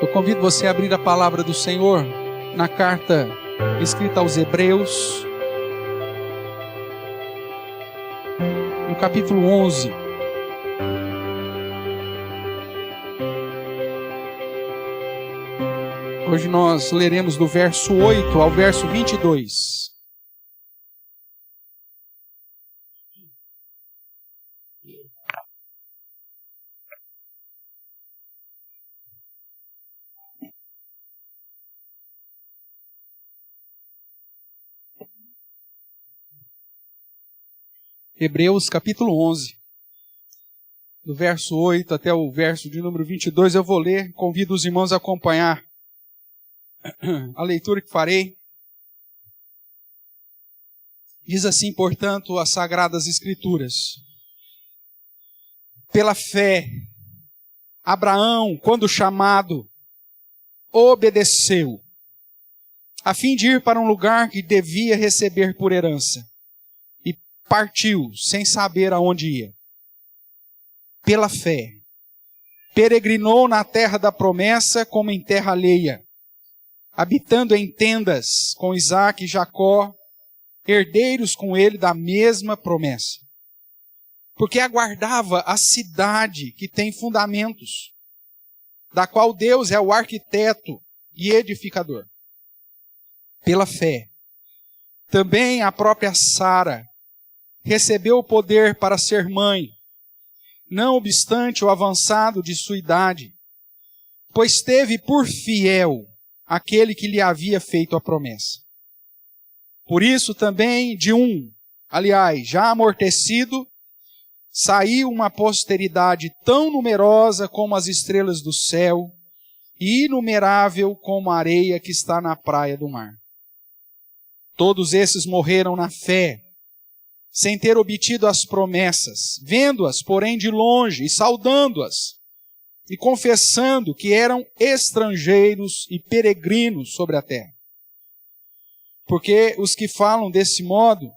Eu convido você a abrir a palavra do Senhor na carta escrita aos Hebreus, no capítulo 11. Hoje nós leremos do verso 8 ao verso 22. Hebreus capítulo 11, do verso 8 até o verso de número 22, eu vou ler, convido os irmãos a acompanhar a leitura que farei. Diz assim, portanto, as Sagradas Escrituras: pela fé, Abraão, quando chamado, obedeceu, a fim de ir para um lugar que devia receber por herança. Partiu, sem saber aonde ia. Pela fé, peregrinou na terra da promessa como em terra alheia, habitando em tendas com Isaque e Jacó, herdeiros com ele da mesma promessa. Porque aguardava a cidade que tem fundamentos, da qual Deus é o arquiteto e edificador. Pela fé, também a própria Sara recebeu o poder para ser mãe, não obstante o avançado de sua idade, pois teve por fiel aquele que lhe havia feito a promessa. Por isso também já amortecido, saiu uma posteridade tão numerosa como as estrelas do céu e inumerável como a areia que está na praia do mar. Todos esses morreram na fé, sem ter obtido as promessas, vendo-as, porém, de longe, e saudando-as, e confessando que eram estrangeiros e peregrinos sobre a terra. Porque os que falam desse modo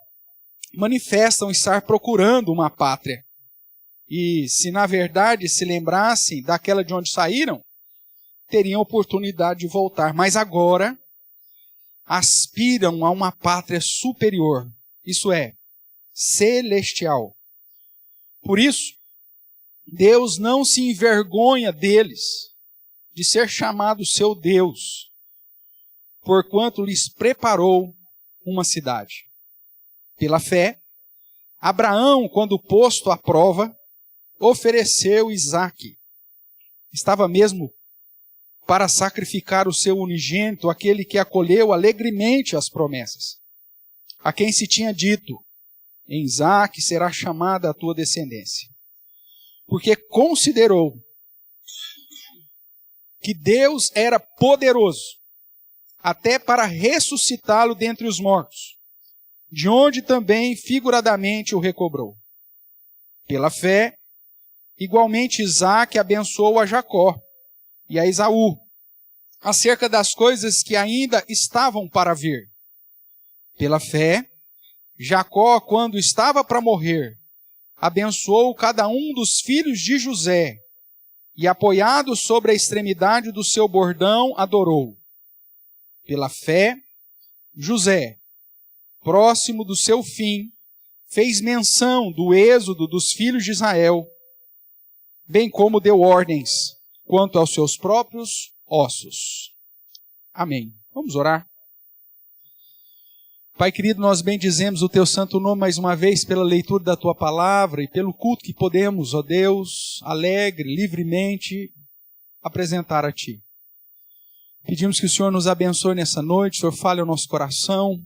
manifestam estar procurando uma pátria. E se na verdade se lembrassem daquela de onde saíram, teriam oportunidade de voltar. Mas agora aspiram a uma pátria superior, isso é, celestial. Por isso, Deus não se envergonha deles, de ser chamado seu Deus, porquanto lhes preparou uma cidade. Pela fé, Abraão, quando posto à prova, ofereceu Isaque. Estava mesmo para sacrificar o seu unigênito, aquele que acolheu alegremente as promessas, a quem se tinha dito: em Isaque será chamada a tua descendência. Porque considerou que Deus era poderoso até para ressuscitá-lo dentre os mortos, de onde também figuradamente o recobrou. Pela fé, igualmente Isaque abençoou a Jacó e a Esaú, acerca das coisas que ainda estavam para vir. Pela fé, Jacó, quando estava para morrer, abençoou cada um dos filhos de José e, apoiado sobre a extremidade do seu bordão, adorou. Pela fé, José, próximo do seu fim, fez menção do êxodo dos filhos de Israel, bem como deu ordens quanto aos seus próprios ossos. Amém. Vamos orar. Pai querido, nós bendizemos o teu santo nome mais uma vez pela leitura da tua palavra e pelo culto que podemos, ó Deus, alegre, livremente, apresentar a ti. Pedimos que o Senhor nos abençoe nessa noite, o Senhor fale ao nosso coração,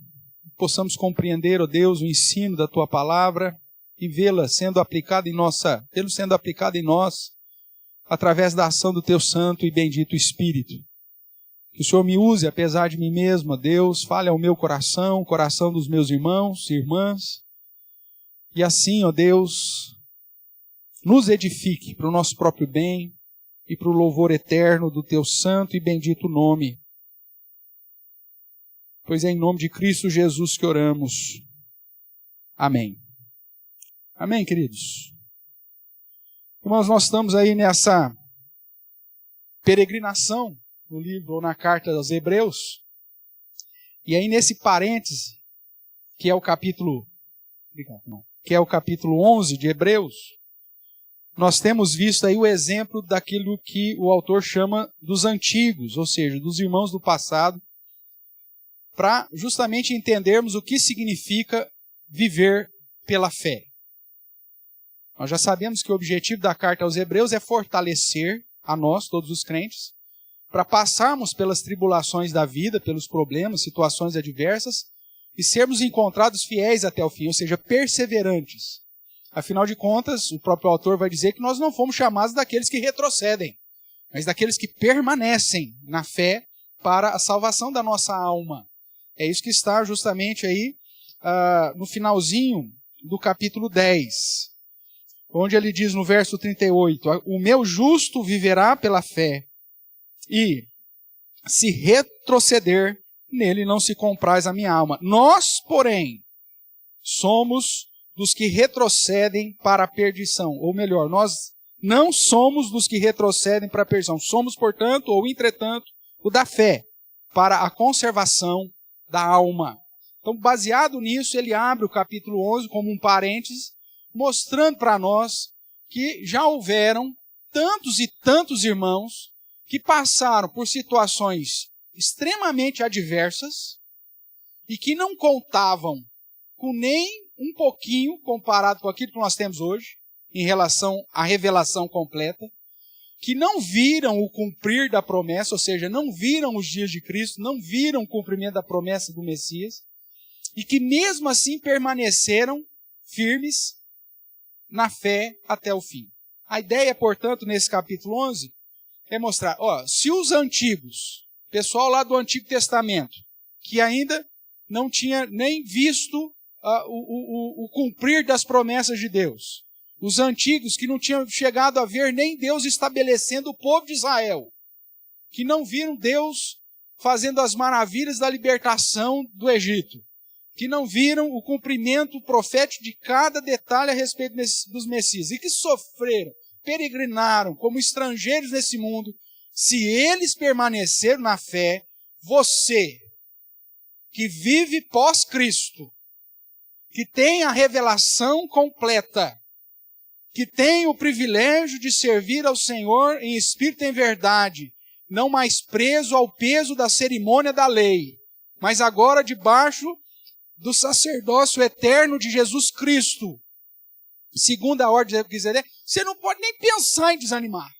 possamos compreender, ó Deus, o ensino da tua palavra e vê-la sendo aplicada em nós, através da ação do teu santo e bendito Espírito. Que o Senhor me use, apesar de mim mesmo, ó Deus, fale ao meu coração, o coração dos meus irmãos e irmãs, e assim, ó Deus, nos edifique para o nosso próprio bem e para o louvor eterno do teu santo e bendito nome. Pois é em nome de Cristo Jesus que oramos. Amém. Amém, queridos? Irmãos, nós estamos aí nessa peregrinação no livro ou na carta aos Hebreus. E aí nesse parêntese, que é o capítulo 11 de Hebreus, nós temos visto aí o exemplo daquilo que o autor chama dos antigos, ou seja, dos irmãos do passado, para justamente entendermos o que significa viver pela fé. Nós já sabemos que o objetivo da carta aos Hebreus é fortalecer a nós, todos os crentes, para passarmos pelas tribulações da vida, pelos problemas, situações adversas, e sermos encontrados fiéis até o fim, ou seja, perseverantes. Afinal de contas, o próprio autor vai dizer que nós não fomos chamados daqueles que retrocedem, mas daqueles que permanecem na fé para a salvação da nossa alma. É isso que está justamente aí no finalzinho do capítulo 10, onde ele diz no verso 38, o meu justo viverá pela fé, e se retroceder, nele não se compraz a minha alma. Nós, porém, somos dos que retrocedem para a perdição. Ou melhor, nós não somos dos que retrocedem para a perdição. Somos, portanto, ou entretanto, o da fé, para a conservação da alma. Então, baseado nisso, ele abre o capítulo 11 como um parêntese, mostrando para nós que já houveram tantos e tantos irmãos que passaram por situações extremamente adversas e que não contavam com nem um pouquinho comparado com aquilo que nós temos hoje, em relação à revelação completa, que não viram o cumprir da promessa, ou seja, não viram os dias de Cristo, não viram o cumprimento da promessa do Messias, e que mesmo assim permaneceram firmes na fé até o fim. A ideia, portanto, nesse capítulo 11, é mostrar, se os antigos, pessoal lá do Antigo Testamento, que ainda não tinha nem visto o cumprir das promessas de Deus, os antigos que não tinham chegado a ver nem Deus estabelecendo o povo de Israel, que não viram Deus fazendo as maravilhas da libertação do Egito, que não viram o cumprimento profético de cada detalhe a respeito dos Messias, e que sofreram, peregrinaram como estrangeiros nesse mundo, se eles permaneceram na fé, você, que vive pós-Cristo, que tem a revelação completa, que tem o privilégio de servir ao Senhor em espírito e em verdade, não mais preso ao peso da cerimônia da lei, mas agora debaixo do sacerdócio eterno de Jesus Cristo, segundo a ordem de Melquisedeque, você não pode nem pensar em desanimar.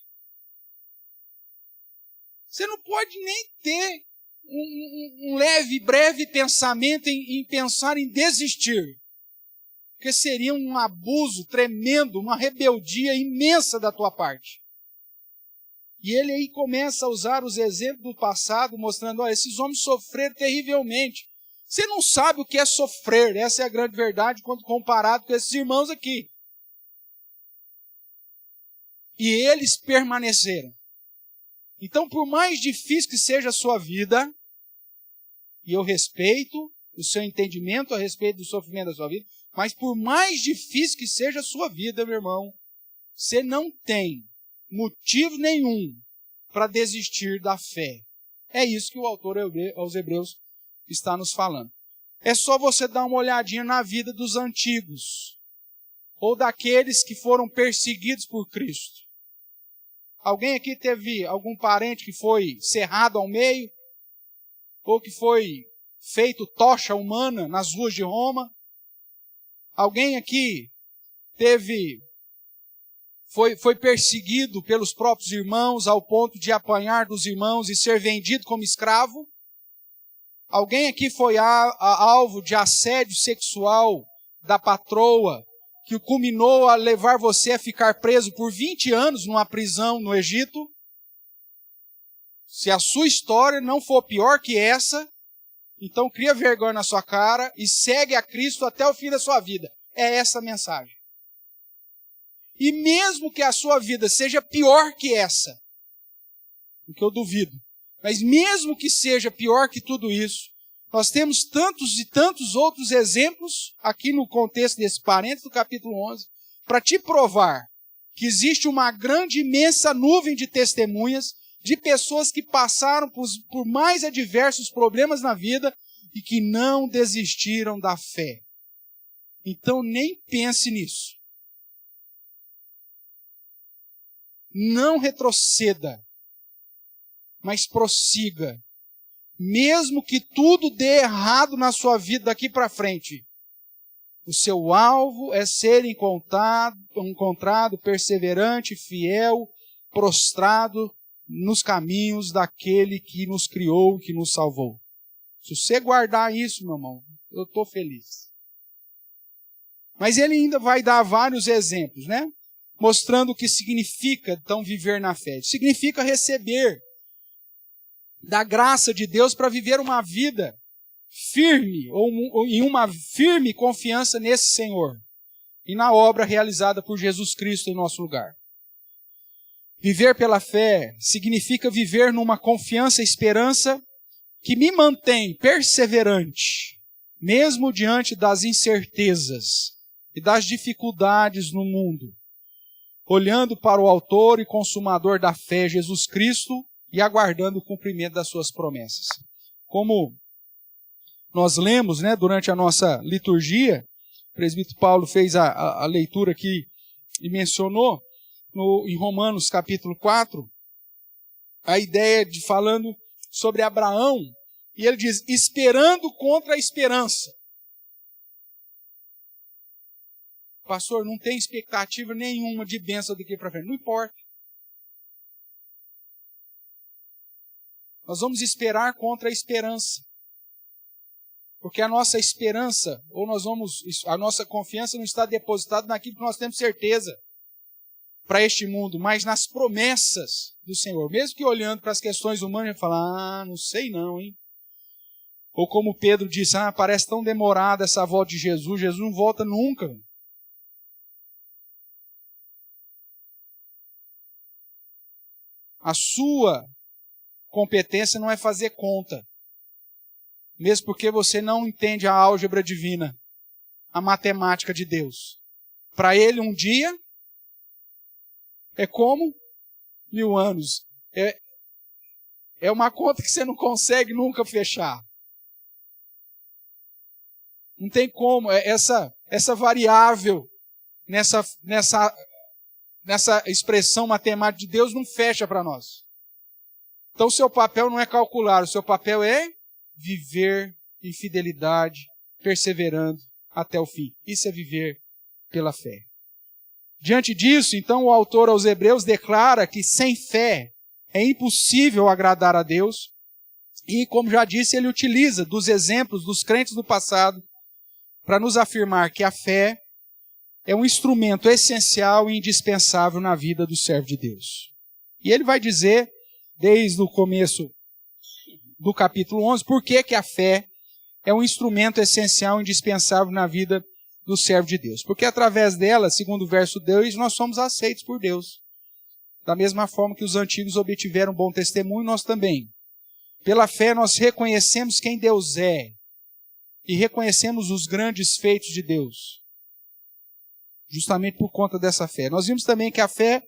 Você não pode nem ter um leve, breve pensamento em pensar em desistir. Porque seria um abuso tremendo, uma rebeldia imensa da tua parte. E ele aí começa a usar os exemplos do passado, mostrando, esses homens sofreram terrivelmente. Você não sabe o que é sofrer, essa é a grande verdade, quando comparado com esses irmãos aqui. E eles permaneceram. Então, por mais difícil que seja a sua vida, e eu respeito o seu entendimento a respeito do sofrimento da sua vida, mas por mais difícil que seja a sua vida, meu irmão, você não tem motivo nenhum para desistir da fé. É isso que o autor aos Hebreus está nos falando. É só você dar uma olhadinha na vida dos antigos, ou daqueles que foram perseguidos por Cristo. Alguém aqui teve algum parente que foi cerrado ao meio? Ou que foi feito tocha humana nas ruas de Roma? Alguém aqui foi perseguido pelos próprios irmãos ao ponto de apanhar dos irmãos e ser vendido como escravo? Alguém aqui foi alvo de assédio sexual da patroa, que culminou a levar você a ficar preso por 20 anos numa prisão no Egito? Se a sua história não for pior que essa, então cria vergonha na sua cara e segue a Cristo até o fim da sua vida. É essa a mensagem. E mesmo que a sua vida seja pior que essa, o que eu duvido, mas mesmo que seja pior que tudo isso, nós temos tantos e tantos outros exemplos aqui no contexto desse parênteses do capítulo 11, para te provar que existe uma grande, imensa nuvem de testemunhas de pessoas que passaram por mais adversos problemas na vida e que não desistiram da fé. Então nem pense nisso. Não retroceda, mas prossiga. Mesmo que tudo dê errado na sua vida daqui para frente, o seu alvo é ser encontrado perseverante, fiel, prostrado nos caminhos daquele que nos criou, que nos salvou. Se você guardar isso, meu irmão, eu estou feliz. Mas ele ainda vai dar vários exemplos, né? Mostrando o que significa, então, viver na fé. Significa receber da graça de Deus para viver uma vida firme, ou em uma firme confiança nesse Senhor e na obra realizada por Jesus Cristo em nosso lugar. Viver pela fé significa viver numa confiança e esperança que me mantém perseverante, mesmo diante das incertezas e das dificuldades no mundo, olhando para o autor e consumador da fé, Jesus Cristo, e aguardando o cumprimento das suas promessas. Como nós lemos, né, durante a nossa liturgia, o presbítero Paulo fez a leitura aqui e mencionou em Romanos capítulo 4, a ideia de falando sobre Abraão, e ele diz, esperando contra a esperança. Pastor, não tem expectativa nenhuma de bênção daqui para frente. Não importa. Nós vamos esperar contra a esperança. Porque a nossa esperança, a nossa confiança não está depositada naquilo que nós temos certeza para este mundo, mas nas promessas do Senhor. Mesmo que olhando para as questões humanas, a gente fala, não sei não, hein? Ou como Pedro disse, parece tão demorada essa volta de Jesus, Jesus não volta nunca. A sua competência não é fazer conta. Mesmo porque você não entende a álgebra divina, a matemática de Deus. Para ele, um dia é como 1000 anos. É uma conta que você não consegue nunca fechar. Não tem como. Essa variável nessa expressão matemática de Deus não fecha para nós. Então, o seu papel não é calcular, o seu papel é viver em fidelidade, perseverando até o fim. Isso é viver pela fé. Diante disso, então, o autor aos Hebreus declara que sem fé é impossível agradar a Deus. E, como já disse, ele utiliza dos exemplos dos crentes do passado para nos afirmar que a fé é um instrumento essencial e indispensável na vida do servo de Deus. E ele vai dizer, desde o começo do capítulo 11, por que a fé é um instrumento essencial e indispensável na vida do servo de Deus. Porque através dela, segundo o verso 2, nós somos aceitos por Deus. Da mesma forma que os antigos obtiveram bom testemunho, nós também. Pela fé nós reconhecemos quem Deus é e reconhecemos os grandes feitos de Deus. Justamente por conta dessa fé. Nós vimos também que a fé,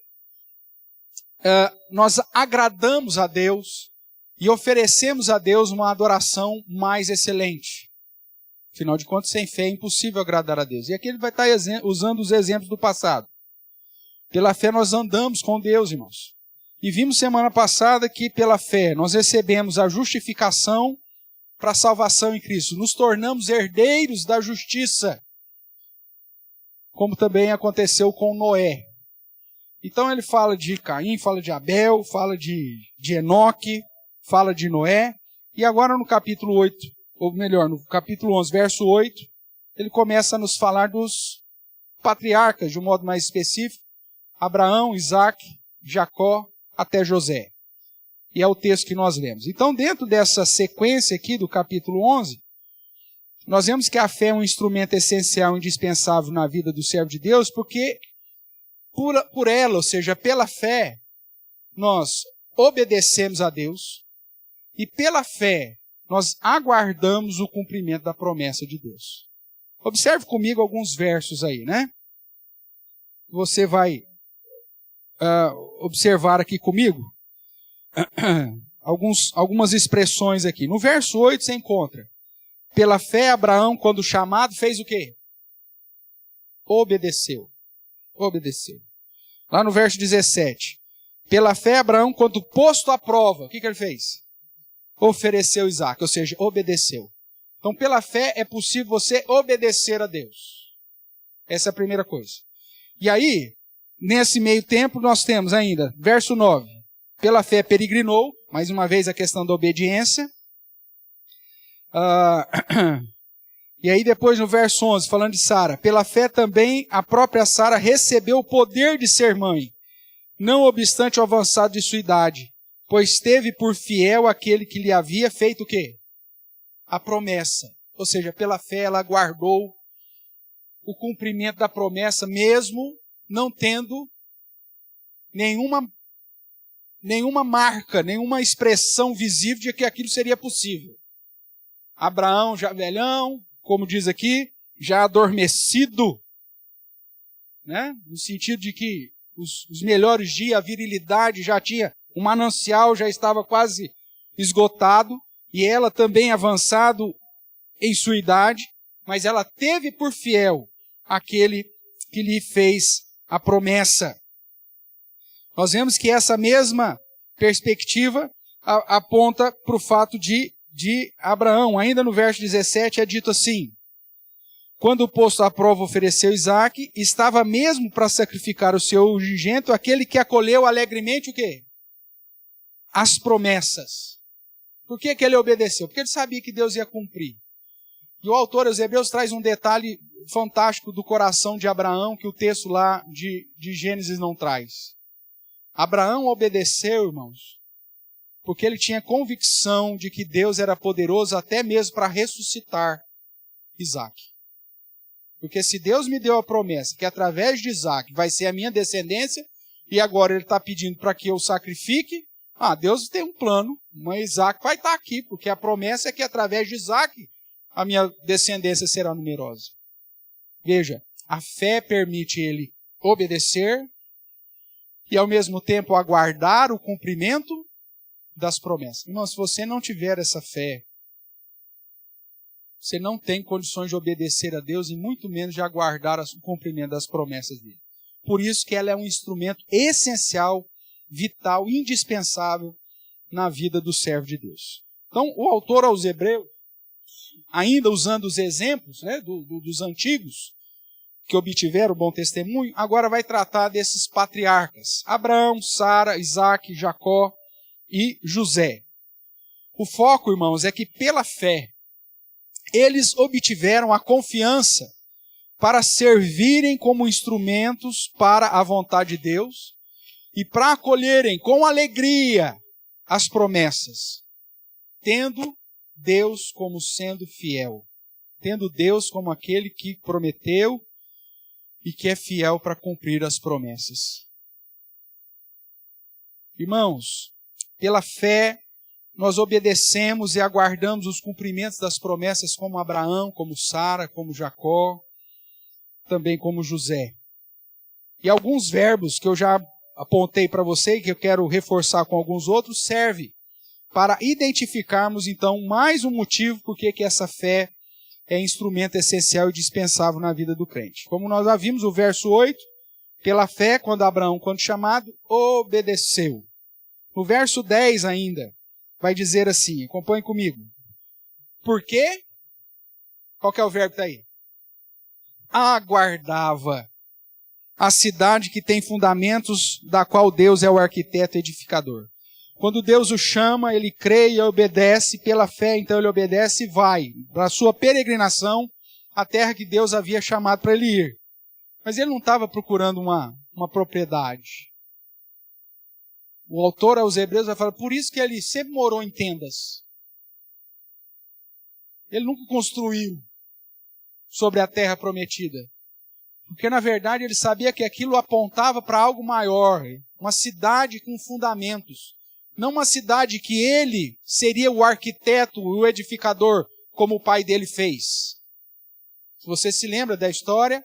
nós agradamos a Deus e oferecemos a Deus uma adoração mais excelente. Afinal de contas, sem fé é impossível agradar a Deus. E aqui ele vai estar usando os exemplos do passado. Pela fé nós andamos com Deus, irmãos. E vimos semana passada que pela fé nós recebemos a justificação para a salvação em Cristo. Nos tornamos herdeiros da justiça. Como também aconteceu com Noé. Então ele fala de Caim, fala de Abel, fala de Enoque, fala de Noé. E agora no capítulo 8, ou melhor, no capítulo 11, verso 8, ele começa a nos falar dos patriarcas, de um modo mais específico. Abraão, Isaac, Jacó, até José. E é o texto que nós lemos. Então, dentro dessa sequência aqui do capítulo 11, nós vemos que a fé é um instrumento essencial, indispensável na vida do servo de Deus, porque por ela, ou seja, pela fé, nós obedecemos a Deus e pela fé nós aguardamos o cumprimento da promessa de Deus. Observe comigo alguns versos aí, né? Você vai observar aqui comigo. algumas expressões aqui. No verso 8 você encontra: pela fé, Abraão, quando chamado, fez o quê? Obedeceu. Obedeceu. Lá no verso 17. Pela fé, Abraão, quando posto à prova, o que ele fez? Ofereceu Isaque, ou seja, obedeceu. Então, pela fé é possível você obedecer a Deus. Essa é a primeira coisa. E aí, nesse meio tempo, nós temos ainda, verso 9. Pela fé peregrinou, mais uma vez a questão da obediência. E aí depois no verso 11, falando de Sara, pela fé também a própria Sara recebeu o poder de ser mãe, não obstante o avançado de sua idade, pois teve por fiel aquele que lhe havia feito o quê? A promessa. Ou seja, pela fé ela guardou o cumprimento da promessa, mesmo não tendo nenhuma marca, nenhuma expressão visível de que aquilo seria possível. Abraão já velhão, como diz aqui, já adormecido, né? No sentido de que os melhores dias, a virilidade já tinha, o manancial já estava quase esgotado, e ela também avançado em sua idade, mas ela teve por fiel aquele que lhe fez a promessa. Nós vemos que essa mesma perspectiva aponta para o fato de Abraão. Ainda no verso 17 é dito assim: quando posto à prova ofereceu Isaque, estava mesmo para sacrificar o seu unigênito, aquele que acolheu alegremente o quê? As promessas. Por que ele obedeceu? Porque ele sabia que Deus ia cumprir. E o autor aos Hebreus traz um detalhe fantástico do coração de Abraão, que o texto lá de Gênesis não traz. Abraão obedeceu, irmãos, porque ele tinha convicção de que Deus era poderoso até mesmo para ressuscitar Isaque. Porque se Deus me deu a promessa que através de Isaque vai ser a minha descendência, e agora ele está pedindo para que eu sacrifique, Deus tem um plano, mas Isaque vai estar aqui, porque a promessa é que através de Isaque a minha descendência será numerosa. Veja, a fé permite ele obedecer e ao mesmo tempo aguardar o cumprimento das promessas. Irmão, se você não tiver essa fé, você não tem condições de obedecer a Deus e muito menos de aguardar o cumprimento das promessas dele. Por isso que ela é um instrumento essencial, vital, indispensável na vida do servo de Deus. Então, o autor aos Hebreus, ainda usando os exemplos, né, dos antigos, que obtiveram o bom testemunho, agora vai tratar desses patriarcas: Abraão, Sara, Isaque, Jacó e José. O foco, irmãos, é que pela fé, eles obtiveram a confiança para servirem como instrumentos para a vontade de Deus e para acolherem com alegria as promessas, tendo Deus como sendo fiel, tendo Deus como aquele que prometeu e que é fiel para cumprir as promessas. Irmãos, pela fé, nós obedecemos e aguardamos os cumprimentos das promessas como Abraão, como Sara, como Jacó, também como José. E alguns verbos que eu já apontei para você e que eu quero reforçar com alguns outros, serve para identificarmos então mais um motivo por que essa fé é instrumento essencial e dispensável na vida do crente. Como nós já vimos, o verso 8, pela fé, quando Abraão, quando chamado, obedeceu. No verso 10 ainda, vai dizer assim, acompanhe comigo. Por quê? Qual que é o verbo que está aí? Aguardava a cidade que tem fundamentos, da qual Deus é o arquiteto e edificador. Quando Deus o chama, ele crê e obedece, pela fé, então ele obedece e vai para a sua peregrinação, à terra que Deus havia chamado para ele ir. Mas ele não estava procurando uma propriedade. O autor aos Hebreus vai falar, por isso que ele sempre morou em tendas. Ele nunca construiu sobre a terra prometida. Porque, na verdade, ele sabia que aquilo apontava para algo maior, uma cidade com fundamentos. Não uma cidade que ele seria o arquiteto, o edificador, como o pai dele fez. Se você se lembra da história,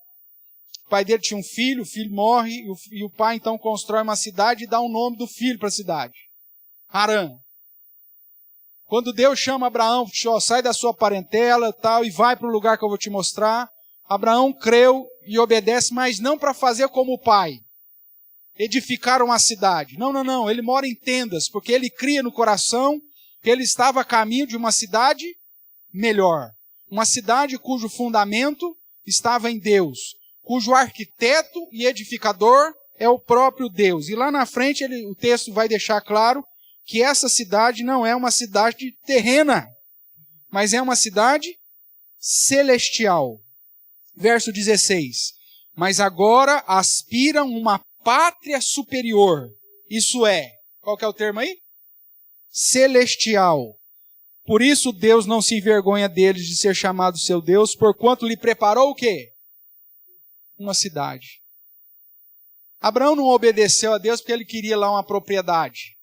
o pai dele tinha um filho, o filho morre, e o pai então constrói uma cidade e dá o nome do filho para a cidade. Harã. Quando Deus chama Abraão, sai da sua parentela tal, e vai para o lugar que eu vou te mostrar, Abraão creu e obedece, mas não para fazer como o pai, edificar uma cidade. Não, ele mora em tendas, porque ele cria no coração que ele estava a caminho de uma cidade melhor. Uma cidade cujo fundamento estava em Deus, cujo arquiteto e edificador é o próprio Deus. E lá na frente o texto vai deixar claro que essa cidade não é uma cidade terrena, mas é uma cidade celestial. Verso 16. Mas agora aspiram uma pátria superior. Isso é, qual que é o termo aí? Celestial. Por isso Deus não se envergonha deles de ser chamado seu Deus, porquanto lhe preparou o quê? Uma cidade. Abraão não obedeceu a Deus porque ele queria lá uma propriedade,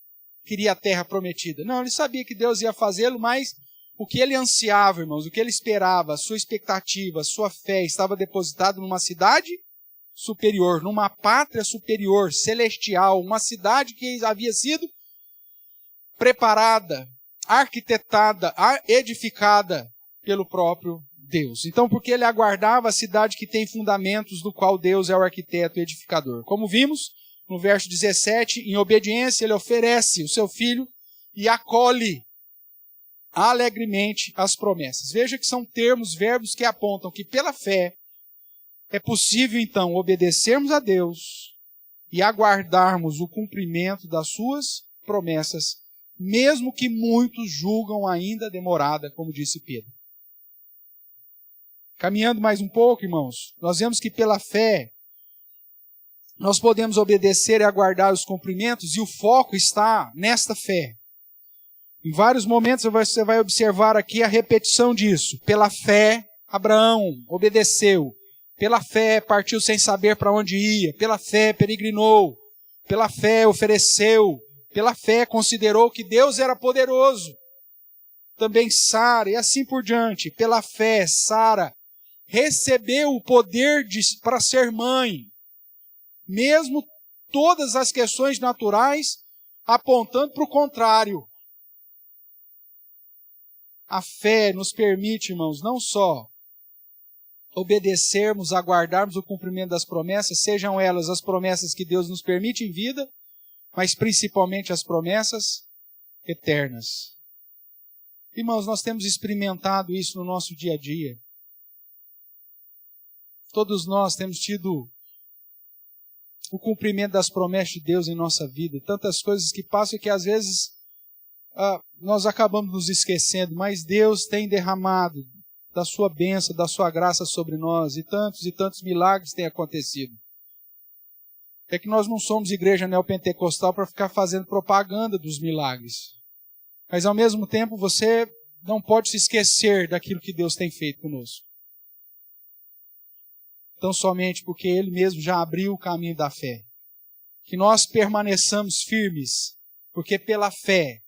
queria a terra prometida. Não, ele sabia que Deus ia fazê-lo, mas o que ele ansiava, irmãos, o que ele esperava, a sua expectativa, a sua fé estava depositado numa cidade superior, numa pátria superior, celestial, uma cidade que havia sido preparada, arquitetada, edificada pelo próprio Deus. Então, porque ele aguardava a cidade que tem fundamentos, do qual Deus é o arquiteto e edificador. Como vimos no verso 17, em obediência ele oferece o seu filho e acolhe alegremente as promessas. Veja que são termos, verbos que apontam que pela fé é possível então obedecermos a Deus e aguardarmos o cumprimento das suas promessas, mesmo que muitos julgam ainda demorada, como disse Pedro. Caminhando mais um pouco, irmãos, nós vemos que pela fé nós podemos obedecer e aguardar os cumprimentos, e o foco está nesta fé. Em vários momentos você vai observar aqui a repetição disso. Pela fé, Abraão obedeceu. Pela fé, partiu sem saber para onde ia. Pela fé, peregrinou. Pela fé, ofereceu. Pela fé, considerou que Deus era poderoso. Também Sara, e assim por diante. Pela fé, Sara recebeu o poder para ser mãe. Mesmo todas as questões naturais apontando para o contrário. A fé nos permite, irmãos, não só obedecermos, aguardarmos o cumprimento das promessas, sejam elas as promessas que Deus nos permite em vida, mas principalmente as promessas eternas. Irmãos, nós temos experimentado isso no nosso dia a dia. Todos nós temos tido o cumprimento das promessas de Deus em nossa vida. Tantas coisas que passam que às vezes nós acabamos nos esquecendo, mas Deus tem derramado da sua bênção, da sua graça sobre nós, e tantos milagres têm acontecido. É que nós não somos igreja neopentecostal para ficar fazendo propaganda dos milagres. Mas ao mesmo tempo você não pode se esquecer daquilo que Deus tem feito conosco. Tão somente porque Ele mesmo já abriu o caminho da fé. Que nós permaneçamos firmes, porque pela fé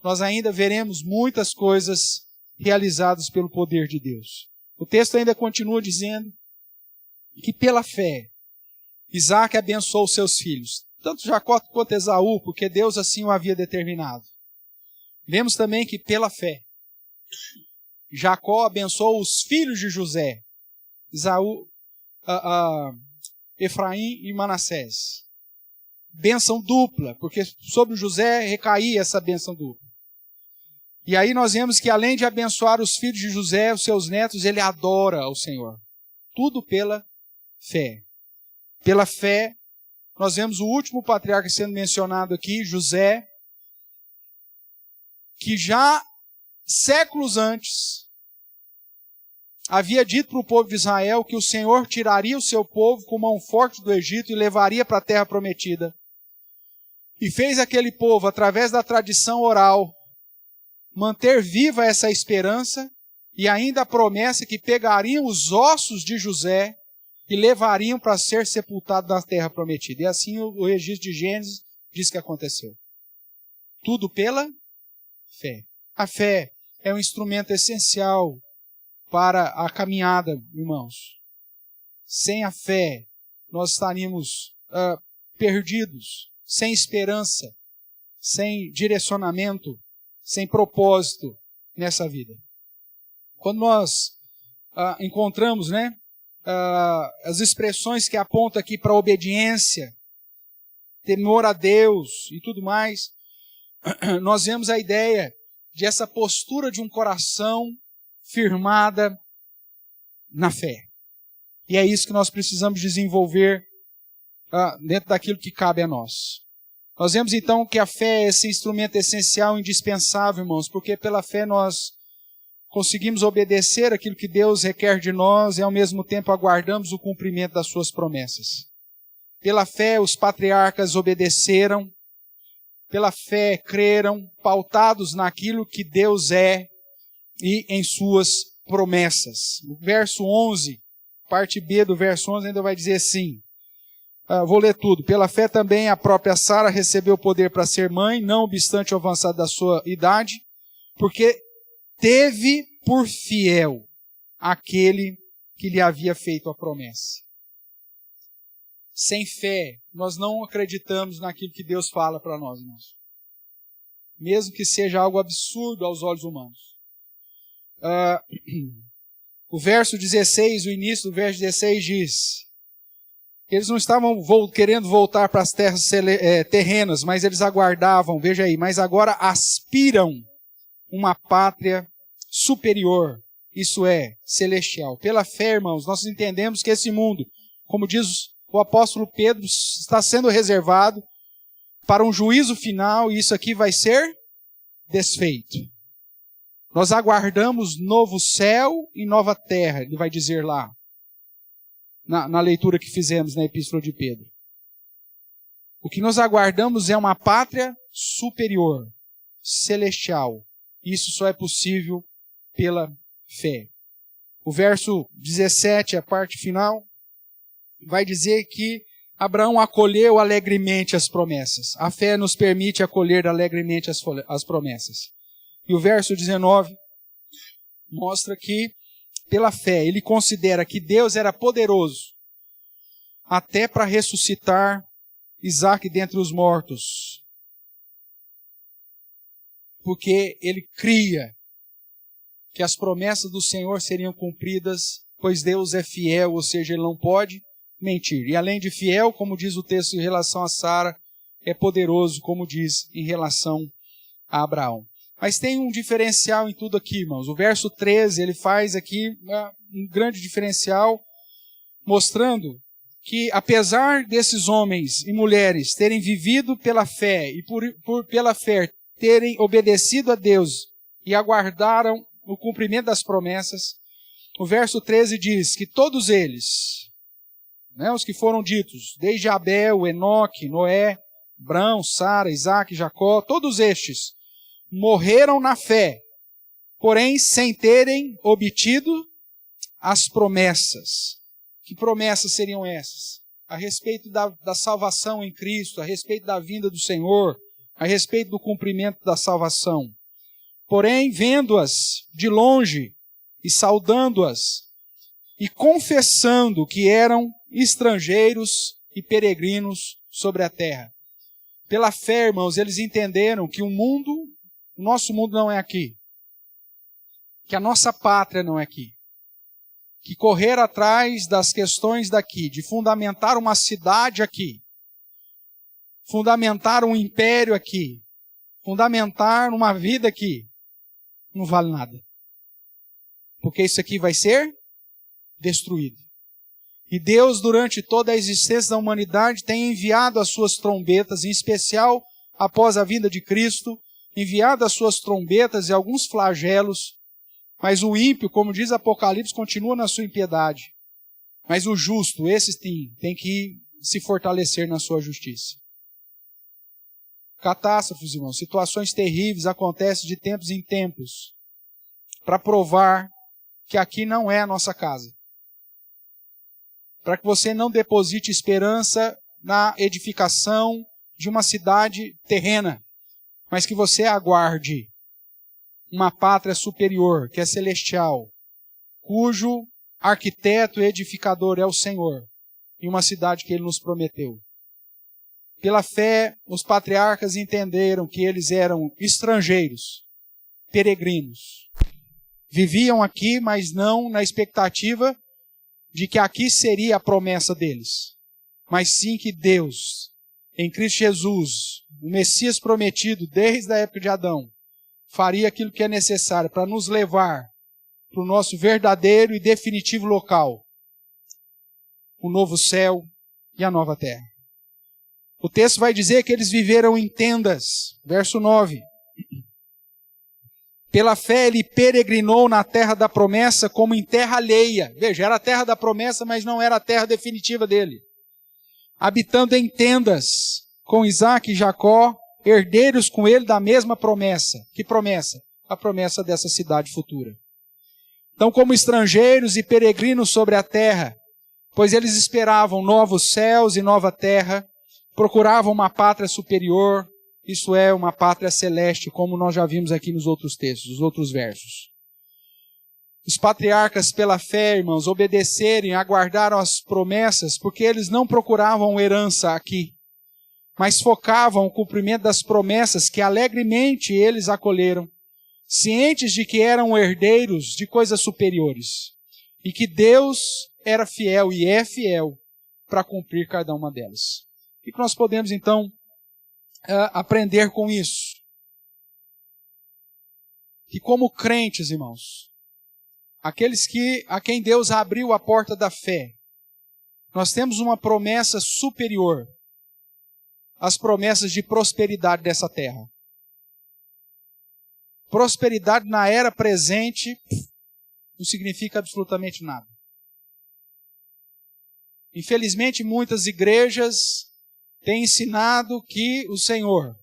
nós ainda veremos muitas coisas realizadas pelo poder de Deus. O texto ainda continua dizendo que pela fé Isaac abençoou seus filhos, tanto Jacó quanto Esaú, porque Deus assim o havia determinado. Vemos também que pela fé Jacó abençoou os filhos de José, Efraim e Manassés. Bênção dupla, porque sobre José recaía essa bênção dupla. E aí nós vemos que além de abençoar os filhos de José, os seus netos, ele adora ao Senhor. Tudo pela fé. Pela fé, nós vemos o último patriarca sendo mencionado aqui, José, que já séculos antes havia dito para o povo de Israel que o Senhor tiraria o seu povo com mão forte do Egito e levaria para a terra prometida. E fez aquele povo, através da tradição oral, manter viva essa esperança e ainda a promessa que pegariam os ossos de José e levariam para ser sepultado na terra prometida. E assim o registro de Gênesis diz que aconteceu. Tudo pela fé. A fé é um instrumento essencial para a caminhada, irmãos. Sem a fé, nós estaríamos perdidos, sem esperança, sem direcionamento, sem propósito nessa vida. Quando nós encontramos, né, as expressões que apontam aqui para obediência, temor a Deus e tudo mais, nós vemos a ideia de essa postura de um coração firmada na fé. E é isso que nós precisamos desenvolver dentro daquilo que cabe a nós. Nós vemos então que a fé é esse instrumento essencial, indispensável, irmãos, porque pela fé nós conseguimos obedecer aquilo que Deus requer de nós e ao mesmo tempo aguardamos o cumprimento das suas promessas. Pela fé os patriarcas obedeceram, pela fé creram, pautados naquilo que Deus é e em suas promessas. O verso 11, parte B do verso 11 ainda vai dizer assim, vou ler tudo. Pela fé também a própria Sara recebeu o poder para ser mãe, não obstante o avançado da sua idade, porque teve por fiel aquele que lhe havia feito a promessa. Sem fé, nós não acreditamos naquilo que Deus fala para nós, irmãos. Mesmo que seja algo absurdo aos olhos humanos. O verso 16, o início do verso 16 diz que eles não estavam querendo voltar para as terras terrenas, mas eles aguardavam, veja aí, mas agora aspiram uma pátria superior, isso é, celestial. Pela fé, irmãos, nós entendemos que esse mundo, como diz o apóstolo Pedro, está sendo reservado para um juízo final e isso aqui vai ser desfeito. Nós aguardamos novo céu e nova terra, ele vai dizer lá, na leitura que fizemos na Epístola de Pedro. O que nós aguardamos é uma pátria superior, celestial. Isso só é possível pela fé. O verso 17, a parte final, vai dizer que Abraão acolheu alegremente as promessas. A fé nos permite acolher alegremente as promessas. E o verso 19 mostra que, pela fé, ele considera que Deus era poderoso até para ressuscitar Isaque dentre os mortos. Porque ele cria que as promessas do Senhor seriam cumpridas, pois Deus é fiel, ou seja, ele não pode mentir. E além de fiel, como diz o texto em relação a Sara, é poderoso, como diz em relação a Abraão. Mas tem um diferencial em tudo aqui, irmãos. O verso 13, ele faz aqui um grande diferencial, mostrando que apesar desses homens e mulheres terem vivido pela fé e pela fé terem obedecido a Deus e aguardaram o cumprimento das promessas, o verso 13 diz que todos eles, né, os que foram ditos, desde Abel, Enoque, Noé, Abrão, Sara, Isaque, Jacó, todos estes morreram na fé, porém sem terem obtido as promessas. Que promessas seriam essas? A respeito da salvação em Cristo, a respeito da vinda do Senhor, a respeito do cumprimento da salvação. Porém, vendo-as de longe e saudando-as e confessando que eram estrangeiros e peregrinos sobre a terra. Pela fé, irmãos, eles entenderam que o nosso mundo não é aqui. Que a nossa pátria não é aqui. Que correr atrás das questões daqui, de fundamentar uma cidade aqui, fundamentar um império aqui, fundamentar uma vida aqui, não vale nada. Porque isso aqui vai ser destruído. E Deus, durante toda a existência da humanidade, tem enviado as suas trombetas, em especial após a vinda de Cristo, enviado as suas trombetas e alguns flagelos, mas o ímpio, como diz Apocalipse, continua na sua impiedade. Mas o justo, esse sim, tem que se fortalecer na sua justiça. Catástrofes, irmãos, situações terríveis acontecem de tempos em tempos, para provar que aqui não é a nossa casa. Para que você não deposite esperança na edificação de uma cidade terrena, mas que você aguarde uma pátria superior, que é celestial, cujo arquiteto e edificador é o Senhor, em uma cidade que Ele nos prometeu. Pela fé, os patriarcas entenderam que eles eram estrangeiros, peregrinos. Viviam aqui, mas não na expectativa de que aqui seria a promessa deles, mas sim que Deus, em Cristo Jesus, o Messias prometido desde a época de Adão, faria aquilo que é necessário para nos levar para o nosso verdadeiro e definitivo local, o novo céu e a nova terra. O texto vai dizer que eles viveram em tendas. Verso 9. Pela fé ele peregrinou na terra da promessa como em terra alheia. Veja, era a terra da promessa, mas não era a terra definitiva dele. Habitando em tendas com Isaac e Jacó, herdeiros com ele da mesma promessa. Que promessa? A promessa dessa cidade futura. Então, como estrangeiros e peregrinos sobre a terra, pois eles esperavam novos céus e nova terra, procuravam uma pátria superior, isso é, uma pátria celeste, como nós já vimos aqui nos outros textos, nos outros versos. Os patriarcas, pela fé, irmãos, obedecerem, aguardaram as promessas, porque eles não procuravam herança aqui, mas focavam o cumprimento das promessas que alegremente eles acolheram, cientes de que eram herdeiros de coisas superiores, e que Deus era fiel e é fiel para cumprir cada uma delas. O que nós podemos, então, aprender com isso? Que como crentes, irmãos, aqueles a quem Deus abriu a porta da fé, nós temos uma promessa superior às promessas de prosperidade dessa terra. Prosperidade na era presente não significa absolutamente nada. Infelizmente, muitas igrejas têm ensinado que o Senhor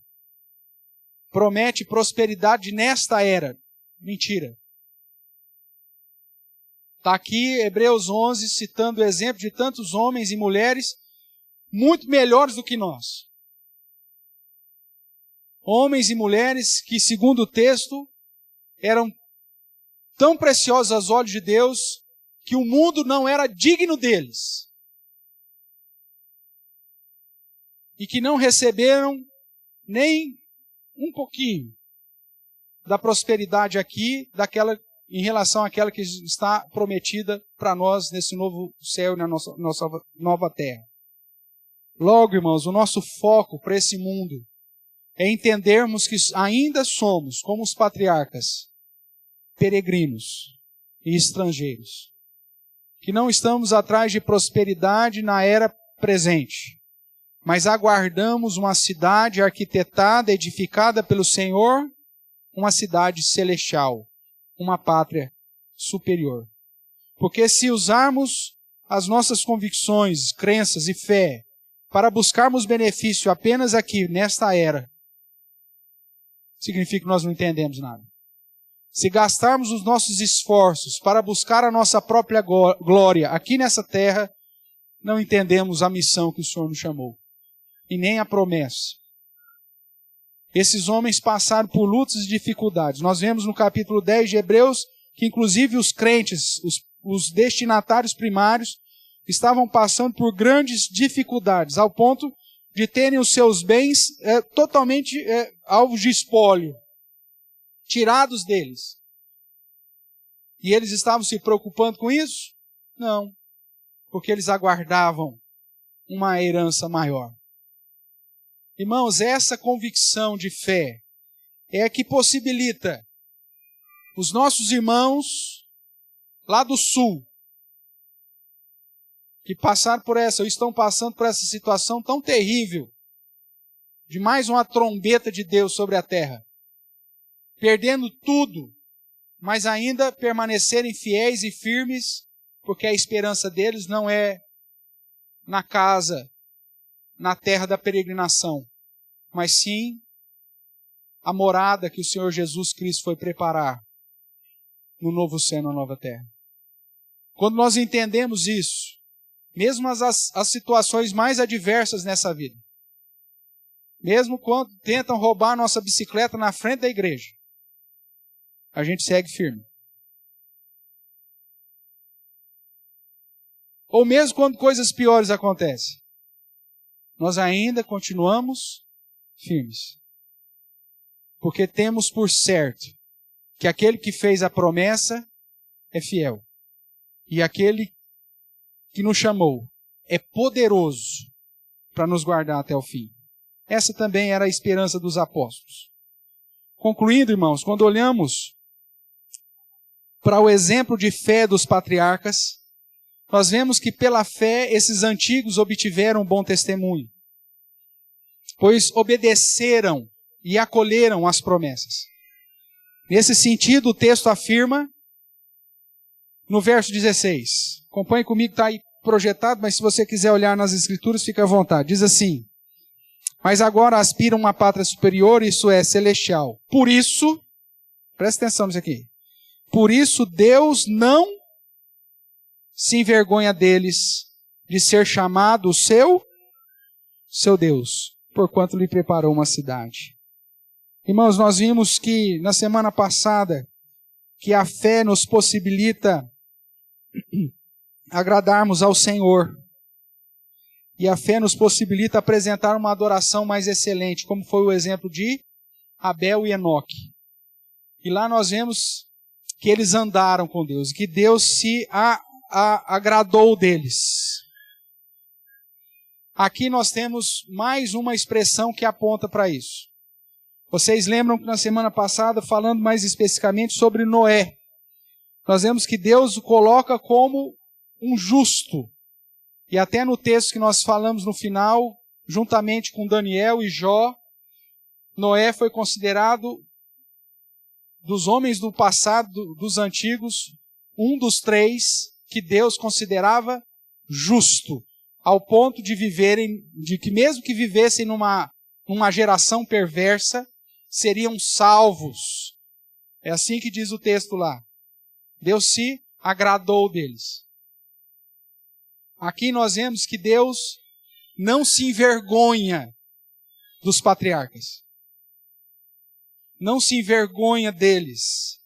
promete prosperidade nesta era. Mentira. Está aqui Hebreus 11 citando o exemplo de tantos homens e mulheres muito melhores do que nós. Homens e mulheres que, segundo o texto, eram tão preciosos aos olhos de Deus que o mundo não era digno deles. E que não receberam nem um pouquinho da prosperidade aqui, em relação àquela que está prometida para nós nesse novo céu e na nossa nova terra. Logo, irmãos, o nosso foco para esse mundo é entendermos que ainda somos, como os patriarcas, peregrinos e estrangeiros. Que não estamos atrás de prosperidade na era presente, mas aguardamos uma cidade arquitetada, edificada pelo Senhor, uma cidade celestial, uma pátria superior. Porque se usarmos as nossas convicções, crenças e fé para buscarmos benefício apenas aqui, nesta era, significa que nós não entendemos nada. Se gastarmos os nossos esforços para buscar a nossa própria glória aqui nessa terra, não entendemos a missão que o Senhor nos chamou. E nem a promessa. Esses homens passaram por lutas e dificuldades. Nós vemos no capítulo 10 de Hebreus que inclusive os crentes, os destinatários primários, estavam passando por grandes dificuldades, ao ponto de terem os seus bens totalmente alvos de espólio, tirados deles. E eles estavam se preocupando com isso? Não, porque eles aguardavam uma herança maior. Irmãos, essa convicção de fé é a que possibilita os nossos irmãos lá do sul, que passaram por essa, ou estão passando por essa situação tão terrível, de mais uma trombeta de Deus sobre a terra, perdendo tudo, mas ainda permanecerem fiéis e firmes, porque a esperança deles não é na casa, na terra da peregrinação, mas sim a morada que o Senhor Jesus Cristo foi preparar no novo céu e na nova terra. Quando nós entendemos isso, mesmo as situações mais adversas nessa vida, mesmo quando tentam roubar nossa bicicleta na frente da igreja, a gente segue firme. Ou mesmo quando coisas piores acontecem, nós ainda continuamos firmes. Porque temos por certo que aquele que fez a promessa é fiel. E aquele que nos chamou é poderoso para nos guardar até o fim. Essa também era a esperança dos apóstolos. Concluindo, irmãos, quando olhamos para o exemplo de fé dos patriarcas, nós vemos que pela fé esses antigos obtiveram um bom testemunho, pois obedeceram e acolheram as promessas. Nesse sentido, o texto afirma no verso 16. Acompanhe comigo, está aí projetado, mas se você quiser olhar nas Escrituras, fique à vontade. Diz assim: mas agora aspiram uma pátria superior, isso é, celestial. Por isso, presta atenção nisso aqui, por isso Deus não se envergonha deles de ser chamado o seu Deus, porquanto lhe preparou uma cidade. Irmãos, nós vimos que na semana passada que a fé nos possibilita agradarmos ao Senhor. E a fé nos possibilita apresentar uma adoração mais excelente, como foi o exemplo de Abel e Enoque. E lá nós vemos que eles andaram com Deus, que Deus se agradou deles. Aqui nós temos mais uma expressão que aponta para isso. Vocês lembram que na semana passada, falando mais especificamente sobre Noé, nós vemos que Deus o coloca como um justo. E até no texto que nós falamos no final, juntamente com Daniel e Jó, Noé foi considerado, dos homens do passado, dos antigos, um dos 3 que Deus considerava justo, ao ponto de que mesmo que vivessem numa geração perversa, seriam salvos. É assim que diz o texto lá. Deus se agradou deles. Aqui nós vemos que Deus não se envergonha dos patriarcas. Não se envergonha deles.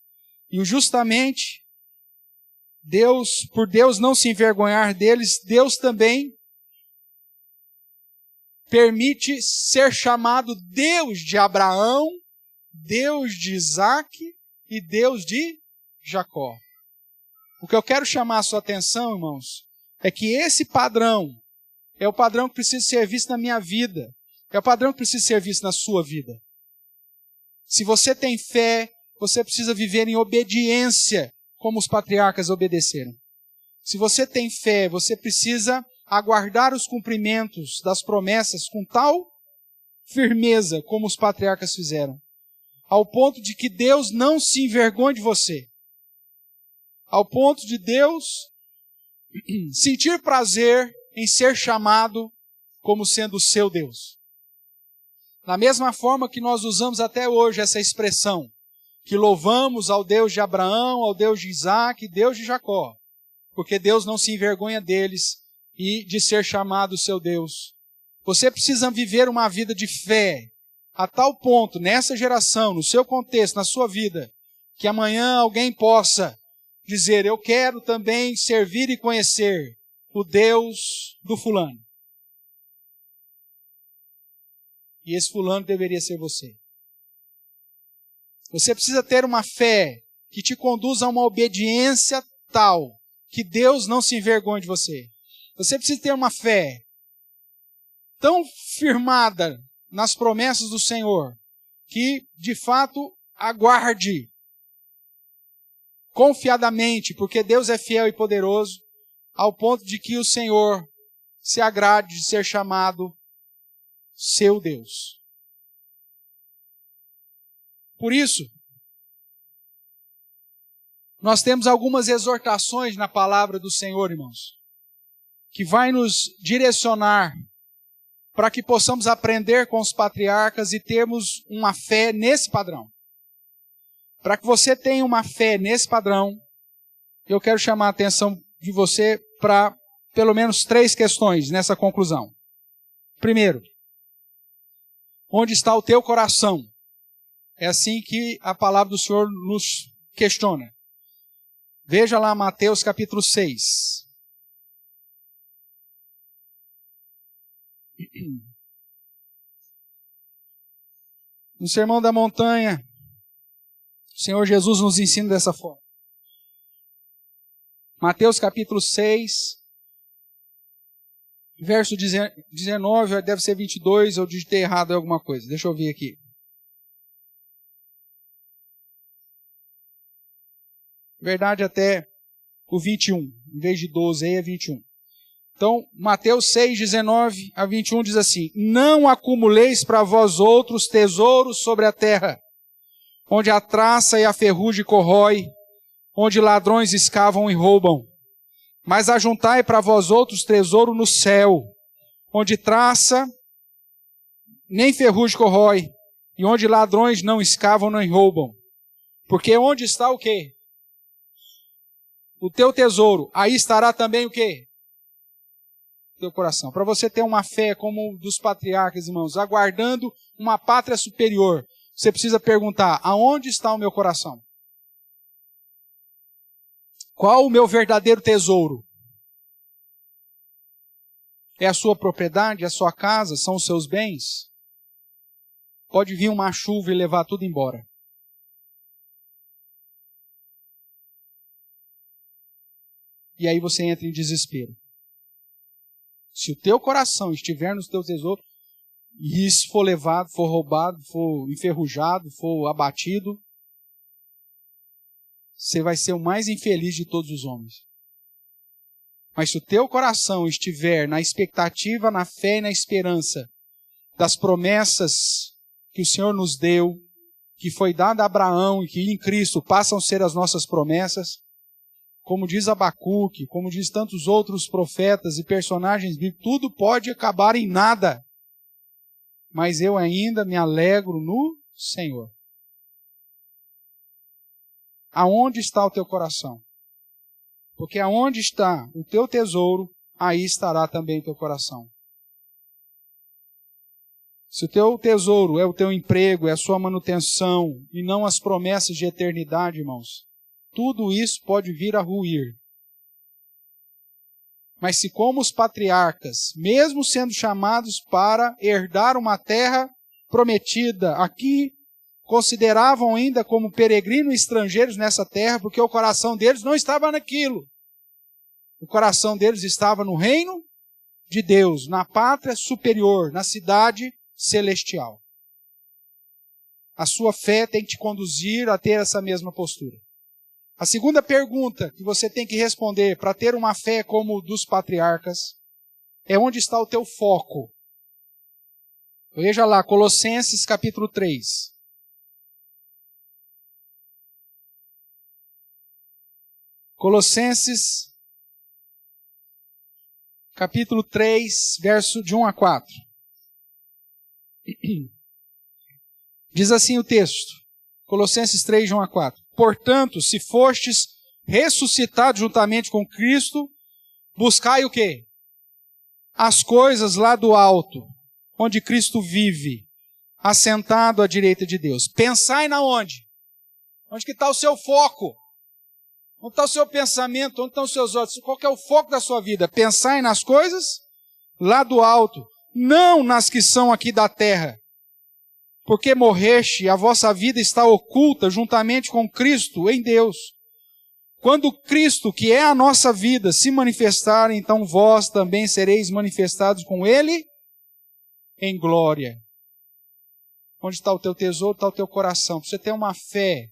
E justamente, por Deus não se envergonhar deles, Deus também permite ser chamado Deus de Abraão, Deus de Isaque e Deus de Jacó. O que eu quero chamar a sua atenção, irmãos, é que esse padrão é o padrão que precisa ser visto na minha vida. É o padrão que precisa ser visto na sua vida. Se você tem fé, você precisa viver em obediência, como os patriarcas obedeceram. Se você tem fé, você precisa aguardar os cumprimentos das promessas com tal firmeza como os patriarcas fizeram. Ao ponto de que Deus não se envergonhe de você. Ao ponto de Deus sentir prazer em ser chamado como sendo o seu Deus. Da mesma forma que nós usamos até hoje essa expressão, que louvamos ao Deus de Abraão, ao Deus de Isaque, Deus de Jacó, porque Deus não se envergonha deles e de ser chamado o seu Deus. Você precisa viver uma vida de fé, a tal ponto, nessa geração, no seu contexto, na sua vida, que amanhã alguém possa dizer: eu quero também servir e conhecer o Deus do fulano. E esse fulano deveria ser você. Você precisa ter uma fé que te conduza a uma obediência tal que Deus não se envergonhe de você. Você precisa ter uma fé tão firmada nas promessas do Senhor que, de fato, aguarde confiadamente, porque Deus é fiel e poderoso, ao ponto de que o Senhor se agrade de ser chamado seu Deus. Por isso, nós temos algumas exortações na palavra do Senhor, irmãos, que vai nos direcionar para que possamos aprender com os patriarcas e termos uma fé nesse padrão. Para que você tenha uma fé nesse padrão, eu quero chamar a atenção de você para pelo menos 3 questões nessa conclusão. Primeiro, onde está o teu coração? É assim que a palavra do Senhor nos questiona. Veja lá Mateus capítulo 6. No Sermão da Montanha, o Senhor Jesus nos ensina dessa forma. Mateus capítulo 6, verso 19, deve ser 22, eu digitei errado alguma coisa. Deixa eu ver aqui. Verdade, até o 21. Em vez de 12, aí é 21. Então, Mateus 6, 19 a 21 diz assim: Não acumuleis para vós outros tesouros sobre a terra, onde a traça e a ferrugem corrói, onde ladrões escavam e roubam. Mas ajuntai para vós outros tesouro no céu, onde traça nem ferrugem corrói, e onde ladrões não escavam nem roubam. Porque onde está o quê? O teu tesouro, aí estará também o quê? Teu coração. Para você ter uma fé como dos patriarcas, irmãos, aguardando uma pátria superior, você precisa perguntar: aonde está o meu coração? Qual o meu verdadeiro tesouro? É a sua propriedade, a sua casa, são os seus bens? Pode vir uma chuva e levar tudo embora. E aí você entra em desespero. Se o teu coração estiver nos teus tesouros, e isso for levado, for roubado, for enferrujado, for abatido, você vai ser o mais infeliz de todos os homens. Mas se o teu coração estiver na expectativa, na fé e na esperança das promessas que o Senhor nos deu, que foi dada a Abraão e que em Cristo passam a ser as nossas promessas, como diz Abacuque, como diz tantos outros profetas e personagens bíblicos, tudo pode acabar em nada, mas eu ainda me alegro no Senhor. Aonde está o teu coração? Porque aonde está o teu tesouro, aí estará também o teu coração. Se o teu tesouro é o teu emprego, é a sua manutenção, e não as promessas de eternidade, irmãos, tudo isso pode vir a ruir. Mas se como os patriarcas, mesmo sendo chamados para herdar uma terra prometida aqui, consideravam ainda como peregrinos estrangeiros nessa terra, porque o coração deles não estava naquilo. O coração deles estava no reino de Deus, na pátria superior, na cidade celestial. A sua fé tem que te conduzir a ter essa mesma postura. A segunda pergunta que você tem que responder para ter uma fé como dos patriarcas é: onde está o teu foco? Veja lá, Colossenses capítulo 3. Colossenses capítulo 3, verso de 1 a 4. Diz assim o texto, Colossenses 3, de 1 a 4. Portanto, se fostes ressuscitados juntamente com Cristo, buscai o quê? As coisas lá do alto, onde Cristo vive, assentado à direita de Deus. Pensai na onde? Onde que está o seu foco? Onde está o seu pensamento? Onde estão os seus olhos? Qual que é o foco da sua vida? Pensai nas coisas lá do alto, não nas que são aqui da terra. Porque morreste, a vossa vida está oculta juntamente com Cristo em Deus. Quando Cristo, que é a nossa vida, se manifestar, então vós também sereis manifestados com Ele em glória. Onde está o teu tesouro, está o teu coração. Você tem uma fé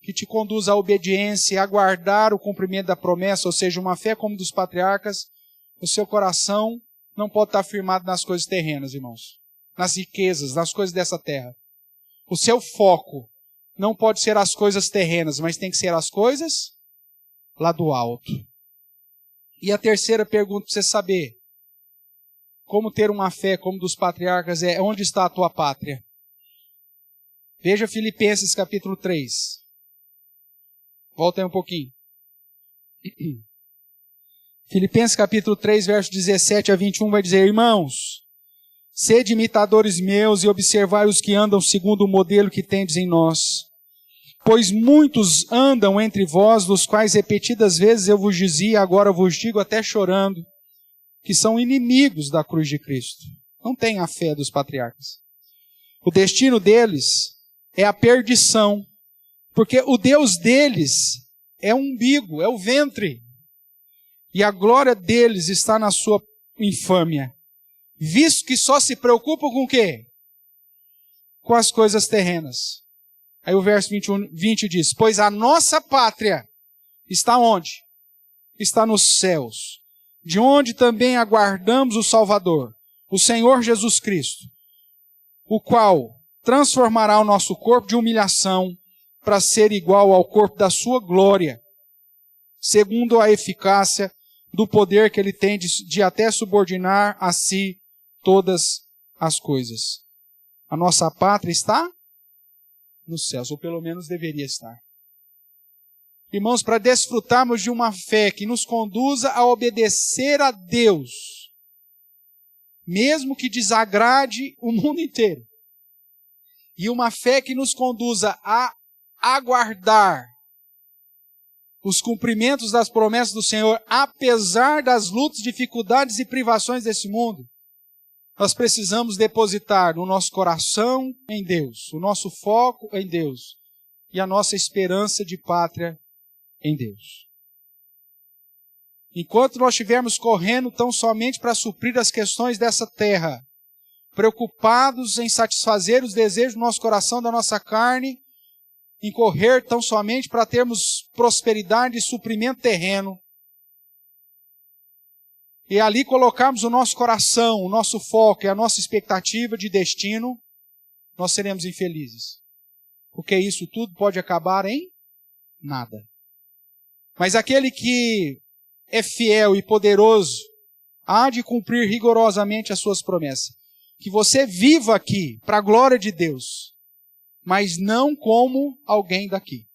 que te conduz à obediência e a guardar o cumprimento da promessa, ou seja, uma fé como dos patriarcas, o seu coração não pode estar firmado nas coisas terrenas, irmãos. Nas riquezas, nas coisas dessa terra. O seu foco não pode ser as coisas terrenas, mas tem que ser as coisas lá do alto. E a terceira pergunta para você saber como ter uma fé como dos patriarcas é: onde está a tua pátria? Veja Filipenses capítulo 3. Volta aí um pouquinho. Filipenses capítulo 3, verso 17 a 21 vai dizer: irmãos, sede imitadores meus e observai os que andam segundo o modelo que tendes em nós. Pois muitos andam entre vós, dos quais repetidas vezes eu vos dizia, agora vos digo até chorando, que são inimigos da cruz de Cristo. Não têm a fé dos patriarcas. O destino deles é a perdição, porque o Deus deles é o umbigo, é o ventre. E a glória deles está na sua infâmia, visto que só se preocupam com o quê? Com as coisas terrenas. Aí o verso 20 diz, pois a nossa pátria está onde? Está nos céus, de onde também aguardamos o Salvador, o Senhor Jesus Cristo, o qual transformará o nosso corpo de humilhação para ser igual ao corpo da sua glória, segundo a eficácia do poder que ele tem de até subordinar a si todas as coisas. A nossa pátria está nos céus, ou pelo menos deveria estar. Irmãos, para desfrutarmos de uma fé que nos conduza a obedecer a Deus, mesmo que desagrade o mundo inteiro, e uma fé que nos conduza a aguardar os cumprimentos das promessas do Senhor, apesar das lutas, dificuldades e privações desse mundo, nós precisamos depositar no nosso coração em Deus, o nosso foco em Deus e a nossa esperança de pátria em Deus. Enquanto nós estivermos correndo tão somente para suprir as questões dessa terra, preocupados em satisfazer os desejos do nosso coração, da nossa carne, em correr tão somente para termos prosperidade e suprimento terreno, e ali colocarmos o nosso coração, o nosso foco e a nossa expectativa de destino, nós seremos infelizes. Porque isso tudo pode acabar em nada. Mas aquele que é fiel e poderoso há de cumprir rigorosamente as suas promessas. Que você viva aqui para a glória de Deus, mas não como alguém daqui.